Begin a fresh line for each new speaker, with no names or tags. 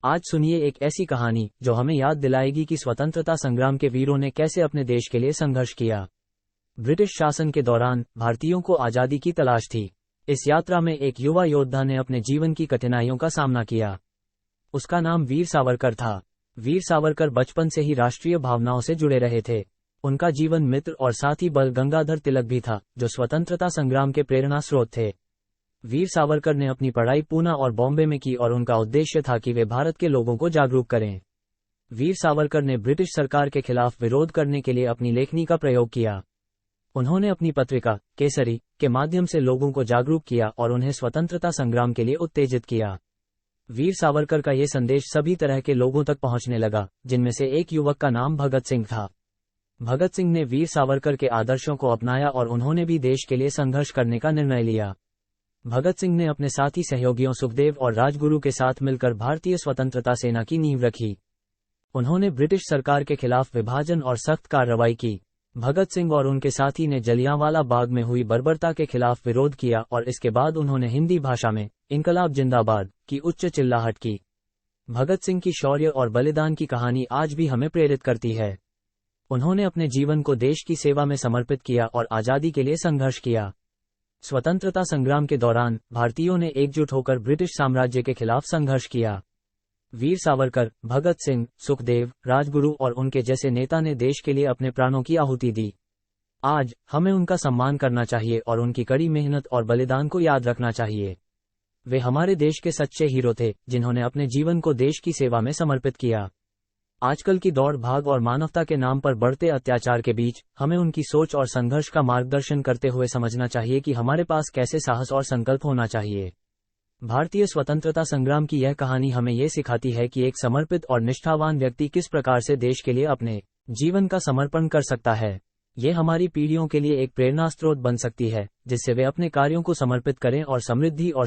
आज सुनिए एक ऐसी कहानी जो हमें याद दिलाएगी कि स्वतंत्रता संग्राम के वीरों ने कैसे अपने देश के लिए संघर्ष किया। ब्रिटिश शासन के दौरान भारतीयों को आज़ादी की तलाश थी। इस यात्रा में एक युवा योद्धा ने अपने जीवन की कठिनाइयों का सामना किया। उसका नाम वीर सावरकर था। वीर सावरकर बचपन से ही राष्ट्रीय भावनाओं से जुड़े रहे थे। उनका जीवन मित्र और साथी बल गंगाधर तिलक भी था, जो स्वतंत्रता संग्राम के प्रेरणा स्रोत थे। वीर सावरकर ने अपनी पढ़ाई पूना और बॉम्बे में की और उनका उद्देश्य था कि वे भारत के लोगों को जागरूक करें। वीर सावरकर ने ब्रिटिश सरकार के खिलाफ विरोध करने के लिए अपनी लेखनी का प्रयोग किया। उन्होंने अपनी पत्रिका केसरी के माध्यम से लोगों को जागरूक किया और उन्हें स्वतंत्रता संग्राम के लिए उत्तेजित किया। वीर सावरकर का ये संदेश सभी तरह के लोगों तक पहुंचने लगा, जिनमें से एक युवक का नाम भगत सिंह था। भगत सिंह ने वीर सावरकर के आदर्शों को अपनाया और उन्होंने भी देश के लिए संघर्ष करने का निर्णय लिया। भगत सिंह ने अपने साथी सहयोगियों सुखदेव और राजगुरु के साथ मिलकर भारतीय स्वतंत्रता सेना की नींव रखी। उन्होंने ब्रिटिश सरकार के खिलाफ विभाजन और सख्त कार्रवाई की। भगत सिंह और उनके साथी ने जलियांवाला बाग में हुई बर्बरता के खिलाफ विरोध किया और इसके बाद उन्होंने हिंदी भाषा में इनकलाब जिंदाबाद की उच्च चिल्लाहट की। भगत सिंह की शौर्य और बलिदान की कहानी आज भी हमें प्रेरित करती है। उन्होंने अपने जीवन को देश की सेवा में समर्पित किया और आज़ादी के लिए संघर्ष किया। स्वतंत्रता संग्राम के दौरान भारतीयों ने एकजुट होकर ब्रिटिश साम्राज्य के खिलाफ संघर्ष किया। वीर सावरकर, भगत सिंह, सुखदेव, राजगुरु और उनके जैसे नेता ने देश के लिए अपने प्राणों की आहुति दी। आज हमें उनका सम्मान करना चाहिए और उनकी कड़ी मेहनत और बलिदान को याद रखना चाहिए। वे हमारे देश के सच्चे हीरो थे, जिन्होंने अपने जीवन को देश की सेवा में समर्पित किया। आजकल की दौड़ भाग और मानवता के नाम पर बढ़ते अत्याचार के बीच हमें उनकी सोच और संघर्ष का मार्गदर्शन करते हुए समझना चाहिए कि हमारे पास कैसे साहस और संकल्प होना चाहिए। भारतीय स्वतंत्रता संग्राम की यह कहानी हमें ये सिखाती है कि एक समर्पित और निष्ठावान व्यक्ति किस प्रकार से देश के लिए अपने जीवन का समर्पण कर सकता है। ये हमारी पीढ़ियों के लिए एक प्रेरणा स्रोत बन सकती है, जिससे वे अपने कार्यों को समर्पित करें और समृद्धि और